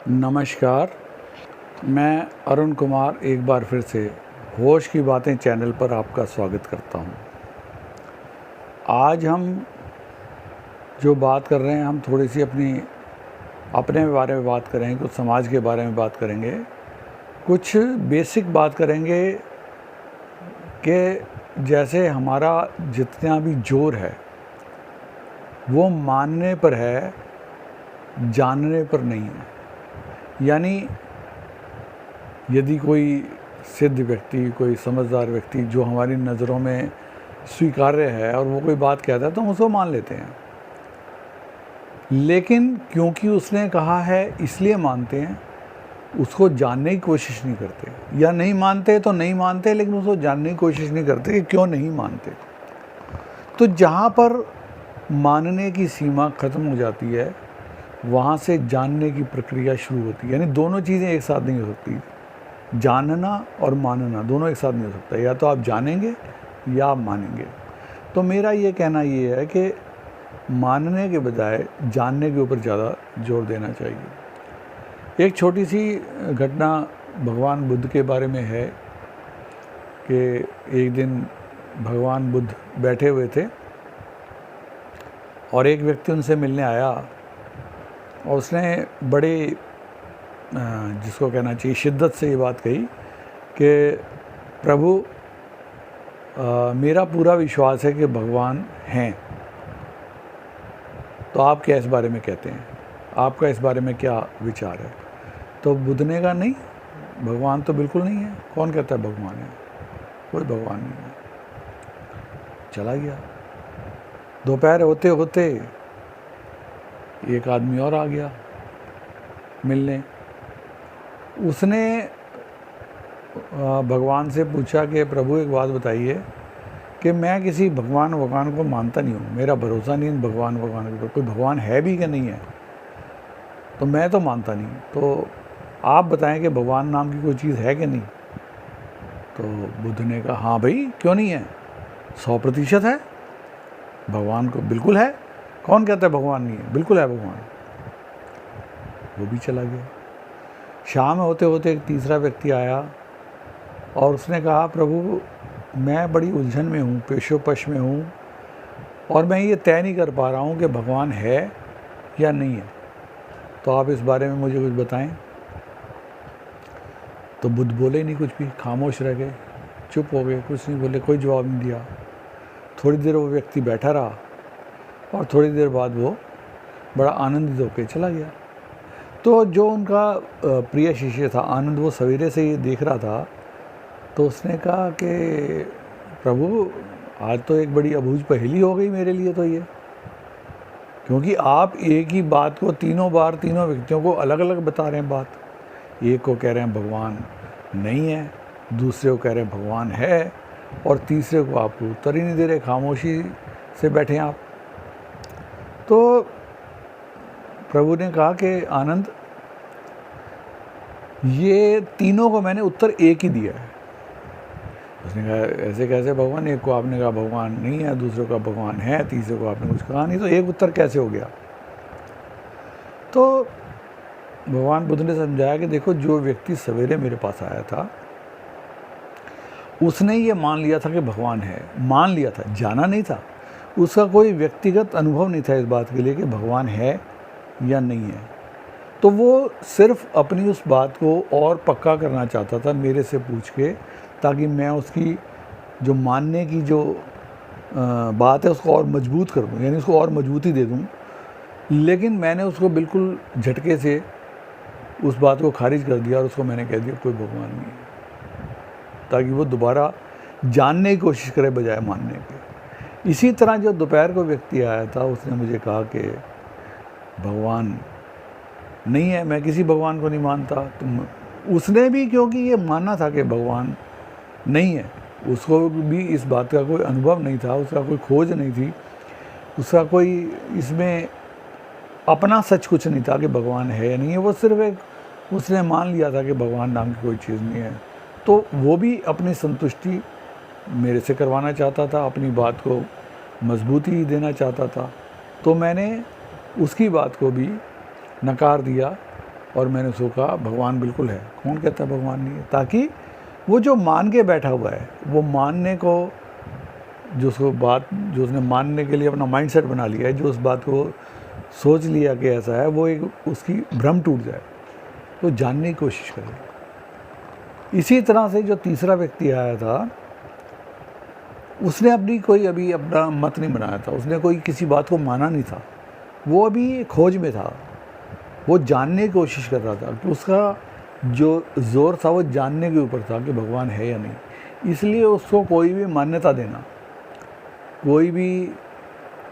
नमस्कार, मैं अरुण कुमार एक बार फिर से होश की बातें चैनल पर आपका स्वागत करता हूं। आज हम जो बात कर रहे हैं, हम थोड़ी सी अपने बारे में बात करेंगे, कुछ समाज के बारे में बात करेंगे, कुछ बेसिक बात करेंगे कि जैसे हमारा जितना भी जोर है वो मानने पर है, जानने पर नहीं है। यानी यदि कोई सिद्ध व्यक्ति, कोई समझदार व्यक्ति जो हमारी नज़रों में स्वीकार्य है और वो कोई बात कहता है तो हम उसको मान लेते हैं, लेकिन क्योंकि उसने कहा है इसलिए मानते हैं, उसको जानने की कोशिश नहीं करते, या नहीं मानते तो नहीं मानते लेकिन उसको जानने की कोशिश नहीं करते कि क्यों नहीं मानते। तो जहाँ पर मानने की सीमा ख़त्म हो जाती है, वहाँ से जानने की प्रक्रिया शुरू होती है। यानी दोनों चीज़ें एक साथ नहीं हो सकती, जानना और मानना दोनों एक साथ नहीं हो सकता। या तो आप जानेंगे या आप मानेंगे। तो मेरा ये कहना ये है कि मानने के बजाय जानने के ऊपर ज़्यादा जोर देना चाहिए। एक छोटी सी घटना भगवान बुद्ध के बारे में है कि एक दिन भगवान बुद्ध बैठे हुए थे और एक व्यक्ति उनसे मिलने आया और उसने बड़े जिसको कहना चाहिए शिद्दत से ये बात कही कि प्रभु, मेरा पूरा विश्वास है कि भगवान हैं, तो आप क्या इस बारे में कहते हैं, आपका इस बारे में क्या विचार है। तो बुद्ध ने कहा नहीं, भगवान तो बिल्कुल नहीं है। कौन कहता है भगवान है? कोई भगवान नहीं है। चला गया। दोपहर होते होते एक आदमी और आ गया मिलने। उसने भगवान से पूछा कि प्रभु एक बात बताइए कि मैं किसी भगवान को मानता नहीं हूँ, मेरा भरोसा नहीं भगवान के ऊपर, कोई भगवान है भी कि नहीं है, तो मैं तो मानता नहीं, तो आप बताएं कि भगवान नाम की कोई चीज़ है कि नहीं। तो बुद्ध ने कहा हाँ भाई, क्यों नहीं है, 100% है, भगवान को बिल्कुल है। कौन कहता है भगवान नहीं है? बिल्कुल है भगवान। वो भी चला गया। शाम होते होते एक तीसरा व्यक्ति आया और उसने कहा प्रभु, मैं बड़ी उलझन में हूँ, पेशोपश में हूँ और मैं ये तय नहीं कर पा रहा हूँ कि भगवान है या नहीं है, तो आप इस बारे में मुझे कुछ बताएं। तो बुद्ध बोले नहीं कुछ भी, खामोश रह गए, चुप हो गए, कुछ नहीं बोले, कोई जवाब नहीं दिया। थोड़ी देर वो व्यक्ति बैठा रहा और थोड़ी देर बाद वो बड़ा आनंदित होकर चला गया। तो जो उनका प्रिय शिष्य था आनंद, वो सवेरे से ये देख रहा था, तो उसने कहा कि प्रभु, आज तो एक बड़ी अबूझ पहेली हो गई मेरे लिए तो ये, क्योंकि आप एक ही बात को तीनों बार तीनों व्यक्तियों को अलग अलग बता रहे हैं बात। एक को कह रहे हैं भगवान नहीं है, दूसरे को कह रहे हैं भगवान है, और तीसरे को आप उत्तर ही नहीं दे रहे, खामोशी से बैठे हैं आप। तो प्रभु ने कहा कि आनंद, ये तीनों को मैंने उत्तर एक ही दिया है। उसने कहा ऐसे कैसे भगवान, एक को आपने कहा भगवान नहीं है, दूसरे को भगवान है, तीसरे को आपने कुछ कहा नहीं, तो एक उत्तर कैसे हो गया। तो भगवान बुद्ध ने समझाया कि देखो, जो व्यक्ति सवेरे मेरे पास आया था उसने ये मान लिया था कि भगवान है, मान लिया था, जाना नहीं था, उसका कोई व्यक्तिगत अनुभव नहीं था इस बात के लिए कि भगवान है या नहीं है। तो वो सिर्फ अपनी उस बात को और पक्का करना चाहता था मेरे से पूछ के, ताकि मैं उसकी जो मानने की जो बात है उसको और मजबूत कर दूँ, यानी उसको और मजबूती दे दूँ। लेकिन मैंने उसको बिल्कुल झटके से उस बात को खारिज कर दिया और उसको मैंने कह दिया कोई भगवान नहीं है, ताकि वो दोबारा जानने की कोशिश करे बजाय मानने के। इसी तरह जो दोपहर को व्यक्ति आया था, उसने मुझे कहा कि भगवान नहीं है, मैं किसी भगवान को नहीं मानता। तो उसने भी, क्योंकि ये मानना था कि भगवान नहीं है, उसको भी इस बात का कोई अनुभव नहीं था, उसका कोई खोज नहीं थी, उसका कोई इसमें अपना सच कुछ नहीं था कि भगवान है या नहीं है। वो सिर्फ एक, उसने मान लिया था कि भगवान नाम की कोई चीज़ नहीं है। तो वो भी अपनी संतुष्टि मेरे से करवाना चाहता था, अपनी बात को मजबूती देना चाहता था। तो मैंने उसकी बात को भी नकार दिया और मैंने उसको कहा भगवान बिल्कुल है। कौन कहता है भगवान नहीं है? ताकि वो जो मान के बैठा हुआ है, वो मानने को जो उसने मानने के लिए अपना माइंडसेट बना लिया है, जो उस बात को सोच लिया कि ऐसा है, वो एक उसकी भ्रम टूट जाए, तो जानने की कोशिश करे। इसी तरह से जो तीसरा व्यक्ति आया था, उसने अपना मत नहीं बनाया था, उसने कोई किसी बात को माना नहीं था, वो अभी खोज में था, वो जानने की कोशिश कर रहा था कि उसका जो ज़ोर था वो जानने के ऊपर था कि भगवान है या नहीं। इसलिए उसको कोई भी मान्यता देना, कोई भी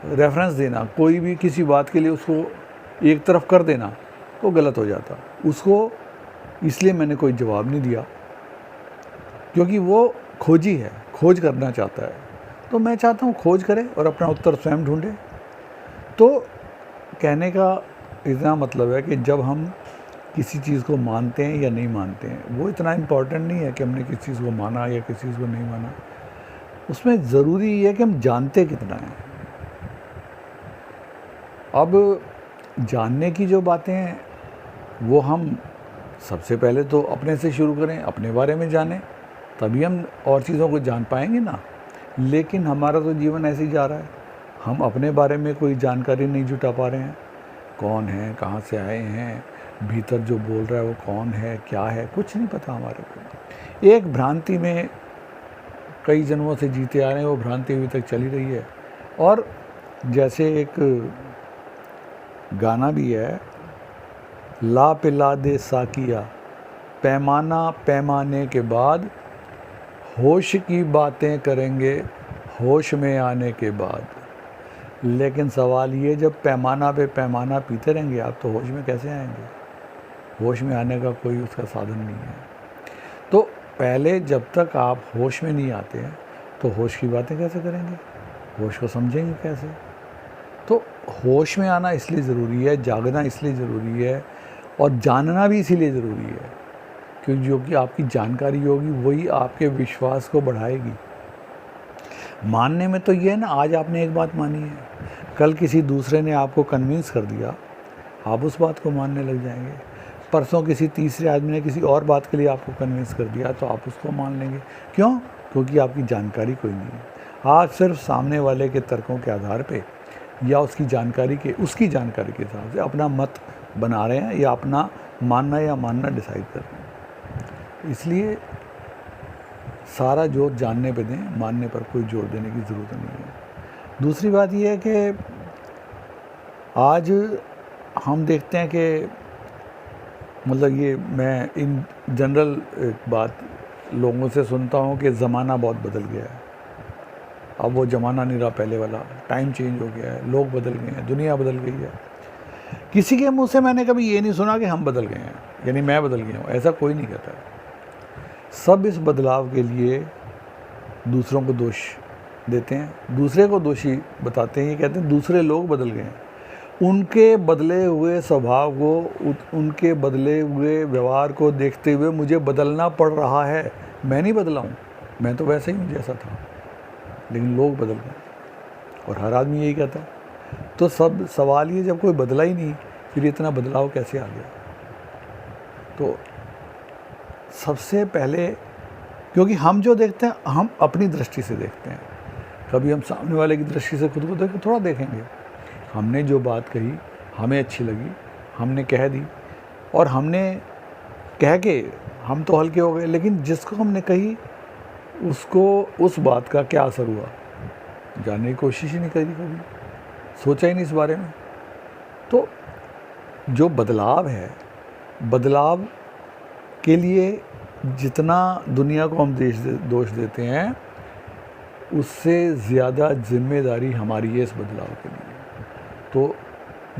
रेफरेंस देना, कोई भी किसी बात के लिए उसको एक तरफ कर देना, वो गलत हो जाता उसको। इसलिए मैंने कोई जवाब नहीं दिया, क्योंकि वो खोजी है, खोज करना चाहता है। तो मैं चाहता हूँ खोज करे और अपना उत्तर स्वयं ढूंढे। तो कहने का इतना मतलब है कि जब हम किसी चीज़ को मानते हैं या नहीं मानते हैं, वो इतना इम्पोर्टेंट नहीं है कि हमने किसी चीज़ को माना या किसी चीज़ को नहीं माना। उसमें ज़रूरी ये है कि हम जानते कितना हैं। अब जानने की जो बातें हैं, वो हम सबसे पहले तो अपने से शुरू करें, अपने बारे में जानें, तभी हम और चीज़ों को जान पाएंगे ना। लेकिन हमारा तो जीवन ऐसे ही जा रहा है, हम अपने बारे में कोई जानकारी नहीं जुटा पा रहे हैं। कौन है, कहाँ से आए हैं, भीतर जो बोल रहा है वो कौन है, क्या है, कुछ नहीं पता हमारे को। एक भ्रांति में कई जन्मों से जीते आ रहे हैं, वो भ्रांति अभी तक चली रही है। और जैसे एक गाना भी है, ला पिला दे साकिया पैमाना पैमाने के बाद, होश की बातें करेंगे होश में आने के बाद। लेकिन सवाल ये, जब पैमाना पे पैमाना पीते रहेंगे आप, तो होश में कैसे आएंगे? होश में आने का कोई उसका साधन नहीं है। तो पहले जब तक आप होश में नहीं आते हैं, तो होश की बातें कैसे करेंगे, होश को समझेंगे कैसे? तो होश में आना इसलिए ज़रूरी है, जागना इसलिए ज़रूरी है, और जानना भी इसीलिए ज़रूरी है, क्योंकि जो कि आपकी जानकारी होगी वही आपके विश्वास को बढ़ाएगी। मानने में तो ये है ना, आज आपने एक बात मानी है, कल किसी दूसरे ने आपको कन्विंस कर दिया, आप उस बात को मानने लग जाएंगे। परसों किसी तीसरे आदमी ने किसी और बात के लिए आपको कन्विंस कर दिया, तो आप उसको मान लेंगे। क्यों? क्योंकि आपकी जानकारी कोई नहीं है। आप सिर्फ सामने वाले के तर्कों के आधार पे या उसकी जानकारी के हिसाब से अपना मत बना रहे हैं, या अपना मानना या मानना डिसाइड कर रहे हैं। इसलिए सारा जोर जानने पे दें, मानने पर कोई जोर देने की ज़रूरत नहीं है। दूसरी बात यह है कि आज हम देखते हैं कि मतलब ये मैं इन जनरल एक बात लोगों से सुनता हूँ कि ज़माना बहुत बदल गया है। अब वो ज़माना नहीं रहा पहले वाला, टाइम चेंज हो गया है, लोग बदल गए हैं, दुनिया बदल गई है। किसी के मुंह से मैंने कभी ये नहीं सुना कि हम बदल गए हैं, यानी मैं बदल गया हूँ, ऐसा कोई नहीं कहता है। सब इस बदलाव के लिए दूसरों को दोष देते हैं, दूसरे को दोषी बताते हैं। ये कहते हैं दूसरे लोग बदल गए हैं, उनके बदले हुए स्वभाव को, उनके बदले हुए व्यवहार को देखते हुए मुझे बदलना पड़ रहा है। मैं नहीं बदला हूँ, मैं तो वैसे ही जैसा था, लेकिन लोग बदल गए, और हर आदमी यही कहता है। तो सब सवाल ये, जब कोई बदला ही नहीं, फिर इतना बदलाव कैसे आ गया? तो सबसे पहले, क्योंकि हम जो देखते हैं हम अपनी दृष्टि से देखते हैं, कभी हम सामने वाले की दृष्टि से खुद को थोड़ा देखेंगे। हमने जो बात कही, हमें अच्छी लगी, हमने कह दी, और हमने कह के हम तो हल्के हो गए, लेकिन जिसको हमने कही उसको उस बात का क्या असर हुआ, जानने की कोशिश ही नहीं करी, कभी सोचा ही नहीं इस बारे में। तो जो बदलाव है, बदलाव के लिए जितना दुनिया को हम दोष देते हैं, उससे ज़्यादा जिम्मेदारी हमारी है इस बदलाव के लिए। तो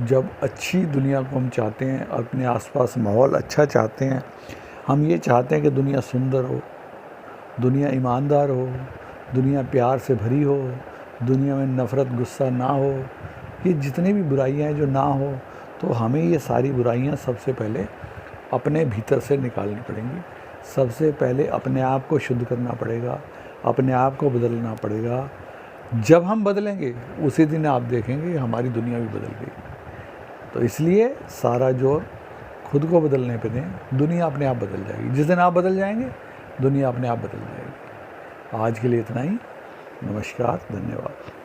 जब अच्छी दुनिया को हम चाहते हैं, अपने आसपास माहौल अच्छा चाहते हैं, हम ये चाहते हैं कि दुनिया सुंदर हो, दुनिया ईमानदार हो, दुनिया प्यार से भरी हो, दुनिया में नफ़रत गुस्सा ना हो, ये जितनी भी बुराइयां हैं जो ना हो, तो हमें ये सारी बुराइयां सबसे पहले अपने भीतर से निकालनी पड़ेंगी। सबसे पहले अपने आप को शुद्ध करना पड़ेगा, अपने आप को बदलना पड़ेगा। जब हम बदलेंगे उसी दिन आप देखेंगे हमारी दुनिया भी बदल गई। तो इसलिए सारा जोर खुद को बदलने पे दें, दुनिया अपने आप बदल जाएगी। जिस दिन आप बदल जाएंगे, दुनिया अपने आप बदल जाएगी। आज के लिए इतना ही। नमस्कार, धन्यवाद।